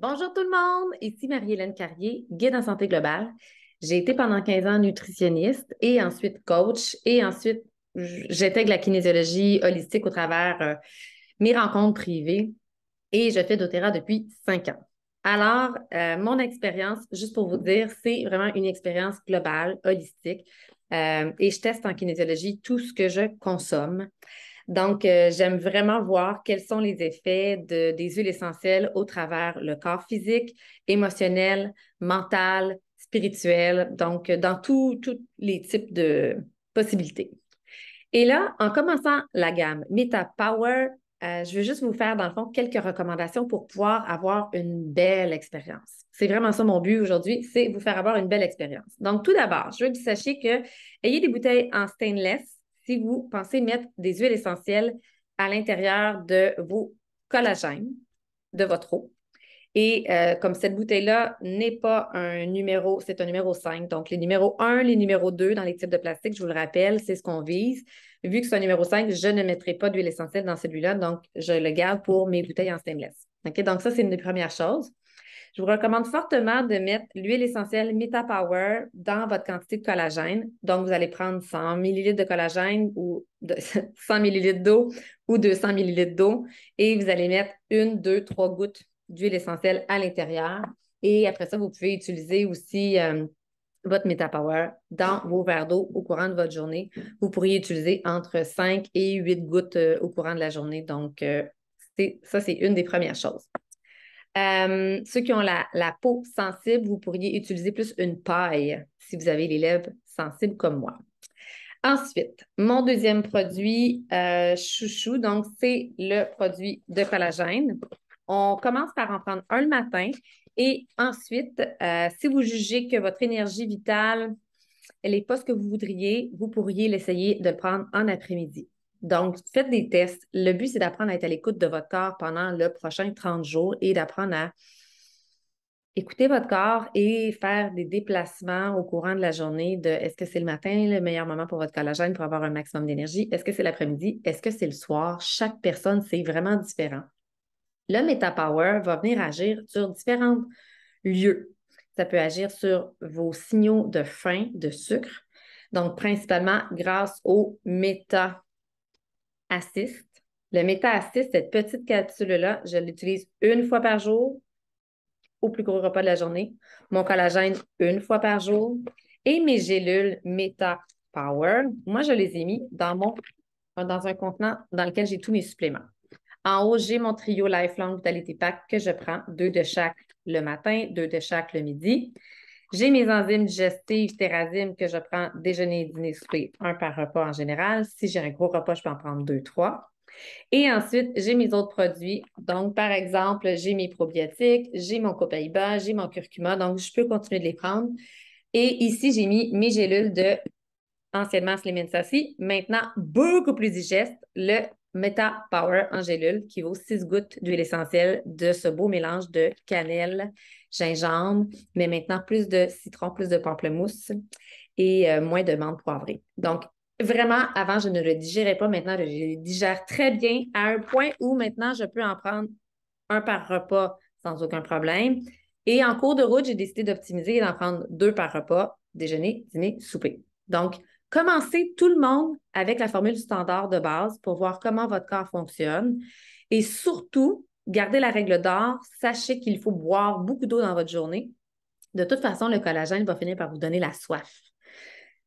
Bonjour tout le monde, ici Marie-Hélène Carrier, guide en santé globale. J'ai été pendant 15 ans nutritionniste et ensuite coach et ensuite j'intègre la kinésiologie holistique au travers mes rencontres privées et je fais doTERRA depuis 5 ans. Alors, mon expérience, juste pour vous dire, c'est vraiment une expérience globale, holistique et je teste en kinésiologie tout ce que je consomme. Donc, j'aime vraiment voir quels sont les effets des huiles essentielles au travers le corps physique, émotionnel, mental, spirituel, donc dans tous les types de possibilités. Et là, en commençant la gamme Meta Power, je veux juste vous faire, dans le fond, quelques recommandations pour pouvoir avoir une belle expérience. C'est vraiment ça mon but aujourd'hui, c'est vous faire avoir une belle expérience. Donc, tout d'abord, je veux que vous sachiez que ayez des bouteilles en stainless si vous pensez mettre des huiles essentielles à l'intérieur de vos collagènes, de votre eau. Et comme cette bouteille-là n'est pas un numéro, c'est un numéro 5. Donc, les numéros 1, les numéros 2 dans les types de plastique, je vous le rappelle, c'est ce qu'on vise. Vu que c'est un numéro 5, je ne mettrai pas d'huile essentielle dans celui-là. Donc, je le garde pour mes bouteilles en stainless. OK? Donc, ça, c'est une des premières choses. Je vous recommande fortement de mettre l'huile essentielle Meta Power dans votre quantité de collagène. Donc, vous allez prendre 100 millilitres de collagène ou 100 millilitres d'eau ou 200 millilitres d'eau et vous allez mettre une, deux, trois gouttes d'huile essentielle à l'intérieur. Et après ça, vous pouvez utiliser aussi votre Meta Power dans vos verres d'eau au courant de votre journée. Vous pourriez utiliser entre 5 et 8 gouttes au courant de la journée. Donc, ça, c'est une des premières choses. Ceux qui ont la peau sensible, vous pourriez utiliser plus une paille si vous avez les lèvres sensibles comme moi. Ensuite, mon deuxième produit chouchou, donc c'est le produit de collagène. On commence par en prendre un le matin et ensuite, si vous jugez que votre énergie vitale, elle n'est pas ce que vous voudriez, vous pourriez l'essayer de le prendre en après-midi. Donc, faites des tests. Le but, c'est d'apprendre à être à l'écoute de votre corps pendant le prochain 30 jours et d'apprendre à écouter votre corps et faire des déplacements au courant de la journée de est-ce que c'est le matin le meilleur moment pour votre collagène pour avoir un maximum d'énergie? Est-ce que c'est l'après-midi? Est-ce que c'est le soir? Chaque personne, c'est vraiment différent. Le MetaPower va venir agir sur différents lieux. Ça peut agir sur vos signaux de faim, de sucre, donc principalement grâce au Meta Assist. Le Meta Assist, cette petite capsule-là, je l'utilise une fois par jour au plus gros repas de la journée, mon collagène une fois par jour et mes gélules Meta Power. Moi, je les ai mis dans un contenant dans lequel j'ai tous mes suppléments. En haut, j'ai mon trio Lifelong Vitality Pack que je prends, 2 de chaque le matin, 2 de chaque le midi. J'ai mes enzymes digestives Terrazine que je prends déjeuner, dîner, souper, un par repas en général. Si j'ai un gros repas, je peux en prendre 2, 3. Et ensuite, j'ai mes autres produits. Donc, par exemple, j'ai mes probiotiques, j'ai mon copaïba, j'ai mon curcuma. Donc, je peux continuer de les prendre. Et ici, j'ai mis mes gélules de anciennement Slim Sassy, maintenant beaucoup plus digeste, le Meta Power en gélule qui vaut 6 gouttes d'huile essentielle de ce beau mélange de cannelle, gingembre, mais maintenant plus de citron, plus de pamplemousse et moins de menthe poivrée. Donc, vraiment, avant, je ne le digérais pas. Maintenant, je le digère très bien à un point où maintenant, je peux en prendre un par repas sans aucun problème. Et en cours de route, j'ai décidé d'optimiser et d'en prendre 2 par repas, déjeuner, dîner, souper. Donc, commencez tout le monde avec la formule standard de base pour voir comment votre corps fonctionne. Et surtout, gardez la règle d'or, sachez qu'il faut boire beaucoup d'eau dans votre journée. De toute façon, le collagène va finir par vous donner la soif.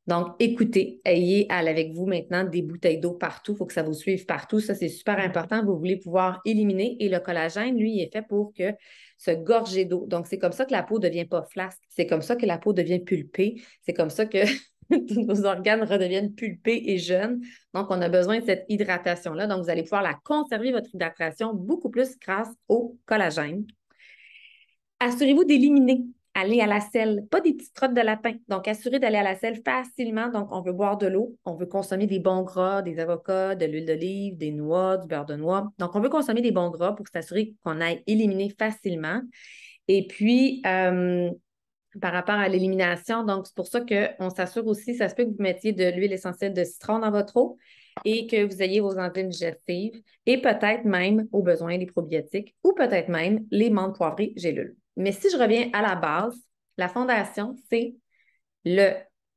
Donc, écoutez, ayez avec vous maintenant des bouteilles d'eau partout. Il faut que ça vous suive partout. Ça, c'est super important. Vous voulez pouvoir éliminer. Et le collagène, lui, est fait pour que se gorger d'eau. Donc, c'est comme ça que la peau ne devient pas flasque. C'est comme ça que la peau devient pulpée. C'est comme ça que tous nos organes redeviennent pulpés et jeunes. Donc, on a besoin de cette hydratation-là. Donc, vous allez pouvoir la conserver, votre hydratation, beaucoup plus grâce au collagène. Assurez-vous d'éliminer. Aller à la selle, pas des petites crottes de lapin. Donc, assurez d'aller à la selle facilement. Donc, on veut boire de l'eau, on veut consommer des bons gras, des avocats, de l'huile d'olive, des noix, du beurre de noix. Donc, on veut consommer des bons gras pour s'assurer qu'on aille éliminer facilement. Et puis, par rapport à l'élimination, donc c'est pour ça qu'on s'assure aussi, ça se peut que vous mettiez de l'huile essentielle de citron dans votre eau. et que vous ayez vos enzymes digestives et peut-être même, au besoin, les probiotiques ou peut-être même les menthes poivrées gélules. Mais si je reviens à la base, la fondation, c'est le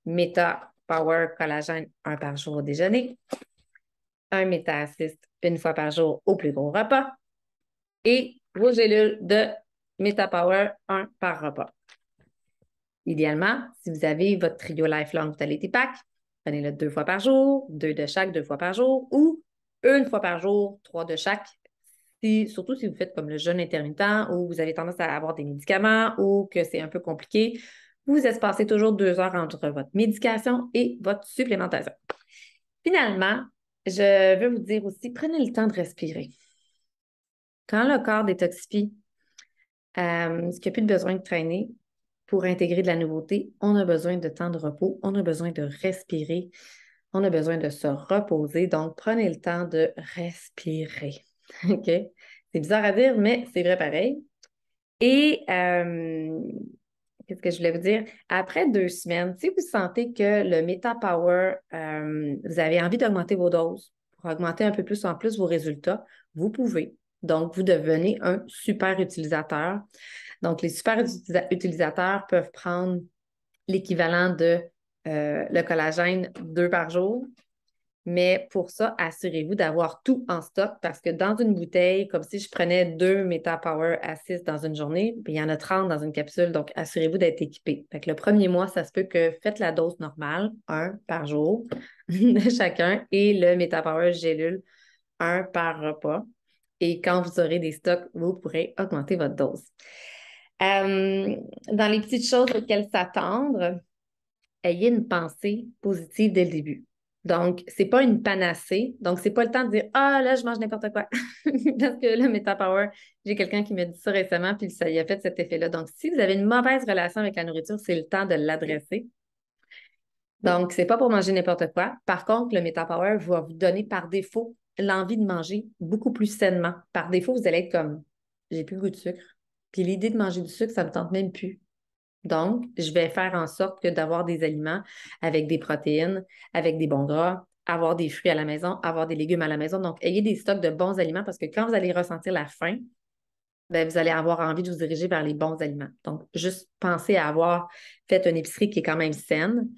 Meta Power Collagène 1 par jour au déjeuner, un Meta Assist une fois par jour au plus gros repas et vos gélules de Meta Power 1 par repas. Idéalement, si vous avez votre trio Lifelong Vitality Pack, prenez-le 2 fois par jour, 2 de chaque 2 fois par jour ou 1 fois par jour, 3 de chaque. Surtout si vous faites comme le jeûne intermittent ou vous avez tendance à avoir des médicaments ou que c'est un peu compliqué, vous espacez toujours 2 heures entre votre médication et votre supplémentation. Finalement, je veux vous dire aussi, prenez le temps de respirer. Quand le corps détoxifie, ce qui n'a plus de besoin de traîner pour intégrer de la nouveauté, on a besoin de temps de repos, on a besoin de respirer, on a besoin de se reposer. Donc, prenez le temps de respirer. OK? C'est bizarre à dire, mais c'est vrai pareil. Et qu'est-ce que je voulais vous dire? Après 2 semaines, si vous sentez que le Meta Power, vous avez envie d'augmenter vos doses pour augmenter un peu plus en plus vos résultats, vous pouvez. Donc, vous devenez un super utilisateur. Donc, les super utilisateurs peuvent prendre l'équivalent de le collagène 2 par jour. Mais pour ça, assurez-vous d'avoir tout en stock parce que dans une bouteille, comme si je prenais 2 Meta Power Assist dans une journée, puis il y en a 30 dans une capsule. Donc, assurez-vous d'être équipé. Fait que le premier mois, ça se peut que faites la dose normale, 1 par jour de chacun, et le Meta Power gélule, 1 par repas. Et quand vous aurez des stocks, vous pourrez augmenter votre dose. Dans les petites choses auxquelles s'attendre, ayez une pensée positive dès le début. Donc, c'est pas une panacée. Donc, c'est pas le temps de dire ah là, je mange n'importe quoi. Parce que là, Meta Power, j'ai quelqu'un qui m'a dit ça récemment, puis ça y a fait cet effet-là. Donc, si vous avez une mauvaise relation avec la nourriture, c'est le temps de l'adresser. Donc, c'est pas pour manger n'importe quoi. Par contre, le Meta Power va vous donner par défaut l'envie de manger beaucoup plus sainement. Par défaut, vous allez être comme j'ai plus le goût de sucre. Puis l'idée de manger du sucre, ça me tente même plus. Donc, je vais faire en sorte que d'avoir des aliments avec des protéines, avec des bons gras, avoir des fruits à la maison, avoir des légumes à la maison. Donc, ayez des stocks de bons aliments parce que quand vous allez ressentir la faim, ben, vous allez avoir envie de vous diriger vers les bons aliments. Donc, juste pensez à avoir fait une épicerie qui est quand même saine.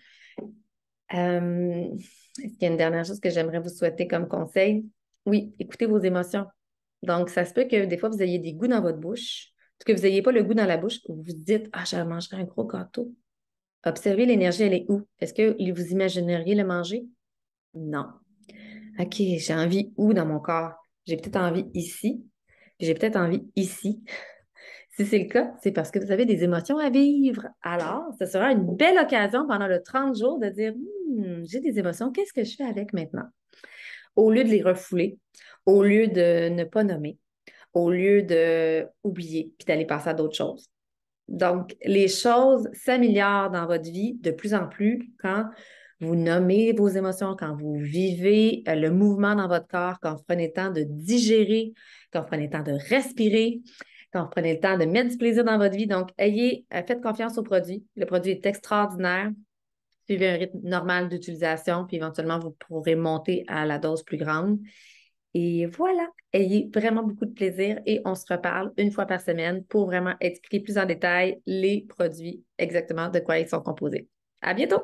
Est-ce qu'il y a une dernière chose que j'aimerais vous souhaiter comme conseil? Oui, écoutez vos émotions. Donc, ça se peut que des fois, vous ayez des goûts dans votre bouche, que vous n'ayez pas le goût dans la bouche, vous vous dites ah, je mangerai un gros gâteau. Observez l'énergie, elle est où? Est-ce que vous imagineriez le manger? Non. OK, j'ai envie où dans mon corps? J'ai peut-être envie ici, puis j'ai peut-être envie ici. Si c'est le cas, c'est parce que vous avez des émotions à vivre. Alors, ce sera une belle occasion pendant le 30 jours de dire j'ai des émotions, qu'est-ce que je fais avec maintenant? Au lieu de les refouler, au lieu de ne pas nommer, au lieu d'oublier puis d'aller passer à d'autres choses. Donc, les choses s'améliorent dans votre vie de plus en plus quand vous nommez vos émotions, quand vous vivez le mouvement dans votre corps, quand vous prenez le temps de digérer, quand vous prenez le temps de respirer, quand vous prenez le temps de mettre du plaisir dans votre vie. Donc, faites confiance au produit. Le produit est extraordinaire. Suivez un rythme normal d'utilisation, puis éventuellement, vous pourrez monter à la dose plus grande. Et voilà, ayez vraiment beaucoup de plaisir et on se reparle 1 fois par semaine pour vraiment expliquer plus en détail les produits, exactement de quoi ils sont composés. À bientôt!